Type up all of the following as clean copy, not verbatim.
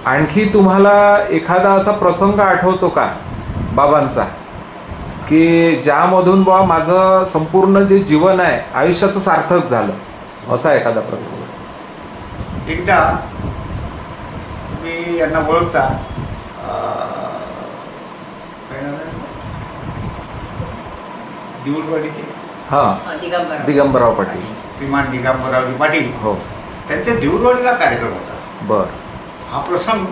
आणखी तुम्हाला एखादा असा प्रसंग आठवतो का बाबांचा, की ज्यामधून बा माझं संपूर्ण जे जीवन आहे आयुष्याचं सार्थक झालं, असा एखादा प्रसंग? एकदा तुम्ही यांना ओळखता, काय नाव आहे, दिवडवाडीचे, हां, दिगंबरराव पाटील, श्रीमान दिगंबररावजी पाटील. हो, त्यांच्या दिवडवाडीला कार्यक्रम होता. बर. हा प्रसंग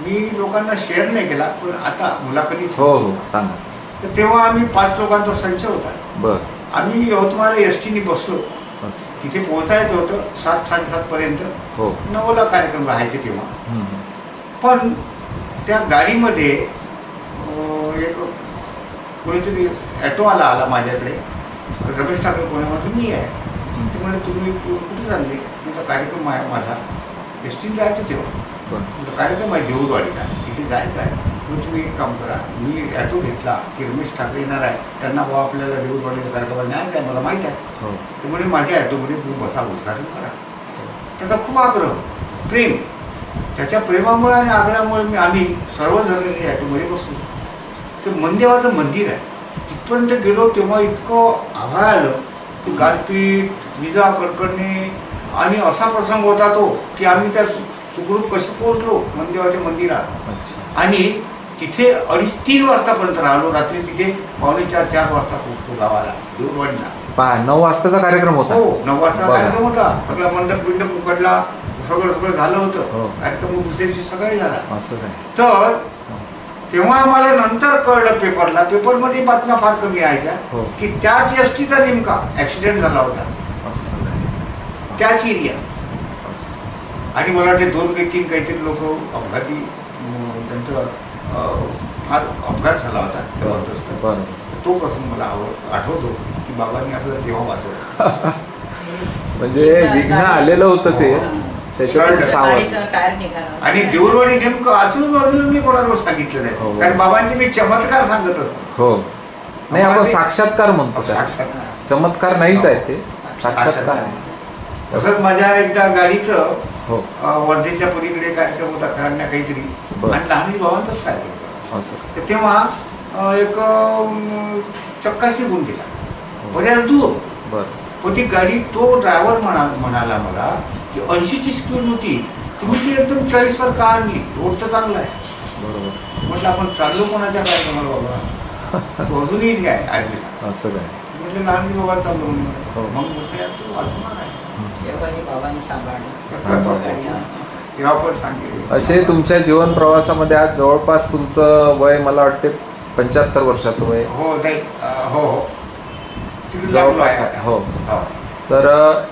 मी लोकांना शेअर नाही केला, पण आता मुलाखतीच. हो हो, सांगा. तर तेव्हा आम्ही 5 लोकांचा संच होता. बर. आम्ही यवतमाळला एसटीने बसलो. तिथे पोहोचायचं होतं 7-7:30 पर्यंत. हो. 9ला कार्यक्रम राहायचे तेव्हा. पण त्या गाडीमध्ये एक कोणीतरी ॲटोवाला आला माझ्याकडे. रमेश ठाकरे पुण्यापासून मी आहे. ते म्हणजे तुम्ही कुठे चालले? तुमचा कार्यक्रम आहे माझा, एस टीने जायचं तेव्हा. कार्यक्रम आहे देऊळवाडीला, तिथे जायचं आहे. मग तुम्ही एक काम करा, मी ॲटो घेतला की रमेश ठाकरे येणार आहे, त्यांना बाबा आपल्याला देऊळवाडीला कार्यक्रमाला न्यायचं आहे, मला माहीत आहे. ते म्हणजे माझ्या ॲटोमध्ये तुम्ही बसा, उद्घाटन करा. त्याचा खूप आग्रह, प्रेम. त्याच्या प्रेमामुळे आणि आग्रहामुळे आम्ही सर्वजण ॲटोमध्ये बसलो. ते मनदेवाचं मंदिर आहे, तिथपर्यंत गेलो तेव्हा इतकं आभाळ आलं की गारपीट, विजा कडकडणे, आणि असा प्रसंग होता तो की आम्ही त्या सुखरूप कसे पोहोचलो मनदेवाच्या मंदिरात. आणि तिथे 2:30-3 वाजतापर्यंत राहिलो. रात्री तिथे 3:45-4 वाजता पोहोचतो गावाला, देऊळवाडीला. 9 वाजताचा कार्यक्रम होता. हो, 9 वाजता कार्यक्रम होता. सगळा मंडप उकडला, सगळं झालं होतं. कार्यक्रम दुसऱ्या दिवशी सकाळी झाला. तर तेव्हा आम्हाला नंतर कळलं पेपरमध्ये बातम्या फार कमी यायच्या की त्याच एसटीचा नेमका ॲक्सिडेंट झाला होता त्याच एरियात. आणि मला वाटते 2 काही 3 काहीतरी लोक अपघाती, त्यांचं फार अपघात झाला होता जबरदस्त. तो प्रसंग मला आठवतो की बाबांनी आपल्याला तेव्हा वाचवलं. म्हणजे विघ्न आलेलं होतं ते, त्याच्यावर सावध. आणि देऊळवाडी नेमकं आजूबाजूला मी कोणाला सांगितलं नाही, कारण बाबांचे मी चमत्कार सांगत असतो. हो, नाही आपण साक्षात्कार म्हणतो. साक्षात्कार, चमत्कार नाहीच आहे ते, साक्षात्कार आहे. तसंच माझ्या एकदा गाडीचं वर्धेच्या पलीकडे कार्यक्रम होता, खरांना काहीतरी, आणि लहानजी बाबांचाच कार्यक्रम होता. तर तेव्हा एक चक्काच निघून गेला बऱ्याच दूर. पण ती गाडी, तो ड्रायव्हर म्हणाला मला की 80ची स्पीड होती, तुम्ही ती एकदम 40वर का आणली? रोड तर चांगला आहे. बरोबर. म्हटलं आपण चाललो कोणाच्या कार्यक्रमाला बाबा? तो अजूनही इथे आहे आर्मीला. असं काय? म्हटलं लहानजी बाबा चाललो म्हणून. मग म्हटलं तू वाचवणार आहे. तेव्हा पण सांगेल. असे तुमच्या जीवन प्रवासामध्ये आज जवळपास तुमचं वय मला वाटते 75 वर्षाचं वय. हो, नाही, हो हो, जवळपास आहे. हो. तर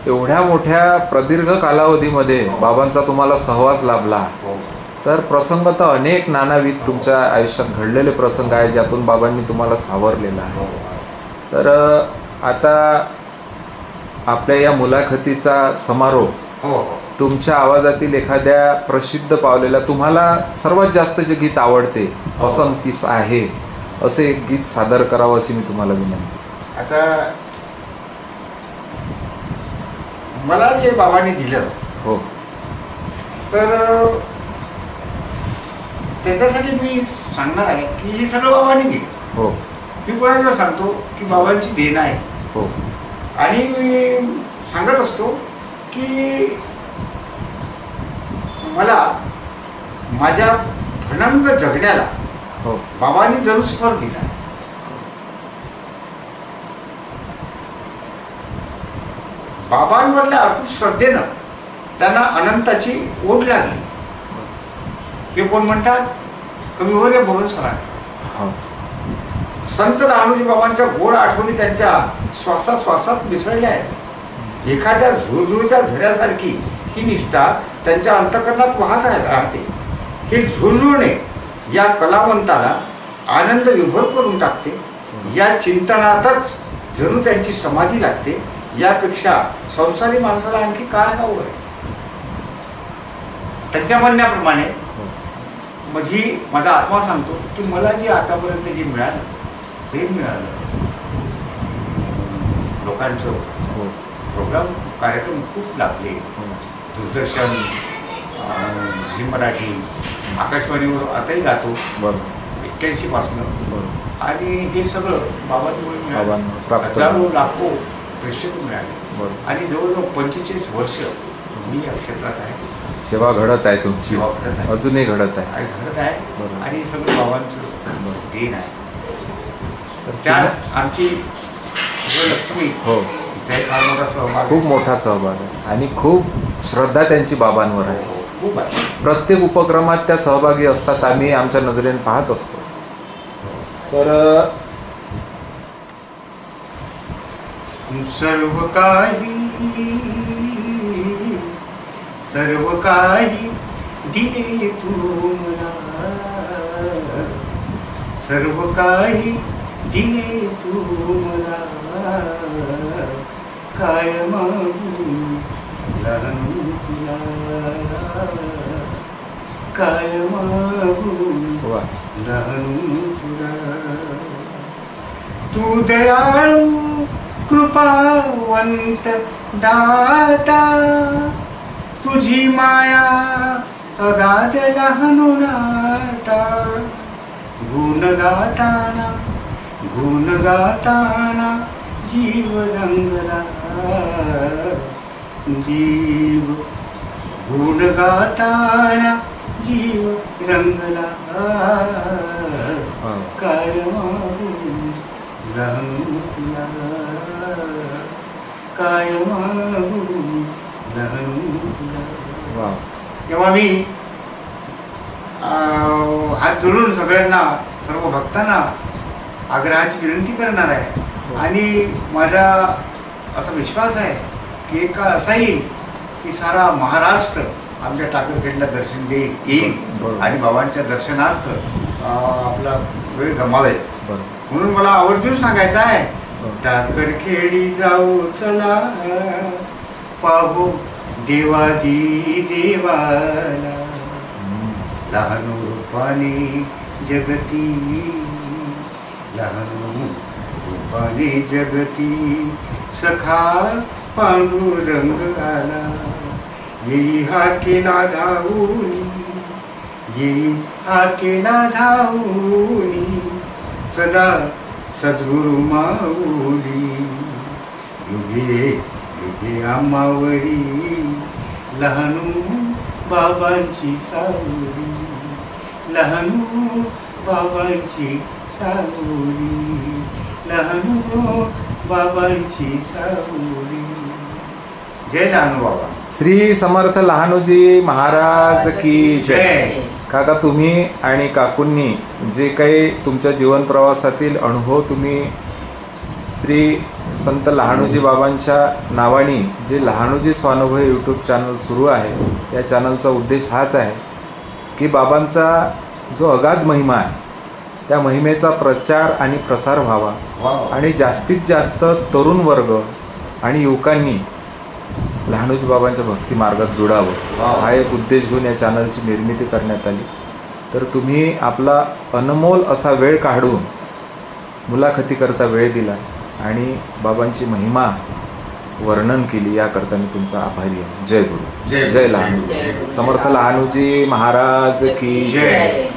एवढ्या मोठ्या प्रदीर्घ कालावधीमध्ये बाबांचा तुम्हाला सहवास लाभला. तर प्रसंग तर अनेक नानाविध तुमच्या आयुष्यात घडलेले प्रसंग आहेत, ज्यातून बाबांनी तुम्हाला सावरलेला आहे. तर आता आपल्या या मुलाखतीचा समारोप तुमच्या आवाजातील एखाद्या प्रसिद्ध पावलेल्या, तुम्हाला सर्वात जास्त जे गीत आवडते, पसंतीस आहे, असे एक गीत सादर करावं अशी मी तुम्हाला विनंती. आता मला जे बाबांनी दिलं, हो, तर त्याच्यासाठी मी सांगणार आहे की हे सगळं बाबांनी दिलं. हो, मी कोणाला सांगतो की बाबांची देण आहे. हो, आणि मी सांगत असतो की मला माझ्या भनंग जगण्याला बाबांनी जरूर स्वर दिला. बाबांवरल्या अटूट श्रद्धेनं त्यांना अनंताची ओढ लागली. हे कोण म्हणतात? कविवर्य भवन सरांना. संत लहानोजी बाबांच्या गोड आठवणी त्यांच्या श्वासात मिसळल्या आहेत. एखाद्या झुळझुळत्या झऱ्यासारखी ही निष्ठा त्यांच्या अंतःकरणात वाहत राहते. हे झुळझुळणे या कलावंताला आनंद विभोर करून टाकते. या चिंतनातच जणू त्यांची समाधी लागते. यापेक्षा संसारी माणसाला आणखी काय हवं आहे? त्यांच्या म्हणण्याप्रमाणे माझा आत्मा सांगतो की मला जे आतापर्यंत जे मिळालं, प्रेम मिळालं, लोकांचं प्रोग्राम कार्यक्रम खूप लागले, दूरदर्शन झी मराठी, आकाशवाणीवर आताही गातो बरोबर 81 पासून. बरोबर आणि हे सगळं बाबांमुळे मिळालं. बाबांमुळे प्राप्त हजारो लाखो प्रेक्षक मिळाले. बरोबर. आणि जवळजवळ 45 वर्ष मी या क्षेत्रात आहे. सेवा घडत आहे तुमची, सेवा घडत आहे. अजूनही घडत आहे. आणि घडत आहे. बरोबर. आणि सगळं बाबांचं बरोबर. देण आहे. तर त्यात आमची लक्ष्मी हो हिचाही फार मोठा सहभाग खूप मोठा सहभाग आहे आणि खूप श्रद्धा त्यांची बाबांवर आहे. हो, खूप आहे. प्रत्येक उपक्रमात त्या सहभागी असतात, आम्ही आमच्या नजरेने पाहत असतो. तर सर्व काही दिले तू मला, सर्व काही दिले तू मला, काय मागू लहान तुला, काय मागू वा लहान तुला. तू दयाळू कृपावंत दाता, तुझी माया अगाध लहानू नाता, गुण गाताना जीव रंगला, जीव गुण गाताना जीव रंगला, काय मागू लहान तुला, काय मागू लहान तुला. वा तेव्हा मी हात जोडून सगळ्यांना, सर्व भक्तांना आग्रहाची विनंती करणार आहे. आणि माझा असा विश्वास आहे की एका असा येईल की सारा महाराष्ट्र आमच्या टाकरखेडला दर्शन येईल आणि बाबांच्या दर्शनार्थ आपला वेळ गमावेल. म्हणून मला आवर्जून सांगायचं आहे, टाकरखेडी जाऊ चला, पाहू देवादी देवाला, लहान रूपाने जगती, लहान रूपाने जगती, सखा पांडुरंग आला, येई हा केला धावूनी, येई हा केला धावूनी, सदा सद्गुरु माऊली, युगे युगे आम्हावरी, लहानू बाबांची सावली, लहानू बाबांची सावली, लहानू बाबांची सावली. जय लहानू बाबा. श्री समर्थ लहानूजी महाराज की जय. काका, तुम्ही आणि काकूंनी जे काही तुमच्या जीवन प्रवासातील अनुभव तुम्ही श्री संत लहानूजी बाबांच्या नावाने जे लहानूजी स्वानुभव यूट्यूब चॅनल सुरू आहे, या चॅनलचा उद्देश हाच आहे की बाबांचा जो अगाध महिमा आहे त्या महिमेचा प्रचार आणि प्रसार व्हावा आणि जास्तीत जास्त तरुण वर्ग आणि युवकांनी लहानूजी बाबांच्या भक्ती मार्गात जोडावं, हा एक उद्देश घेऊन या चॅनलची निर्मिती करण्यात आली. तर तुम्ही आपला अनमोल असा वेळ काढून मुलाखतीकरता वेळ दिला आणि बाबांची महिमा वर्णन केली, याकरता मी तुमचा आभारी आहे. जय गुरु, जय लहानू. समर्थ लहानूजी महाराज की जय.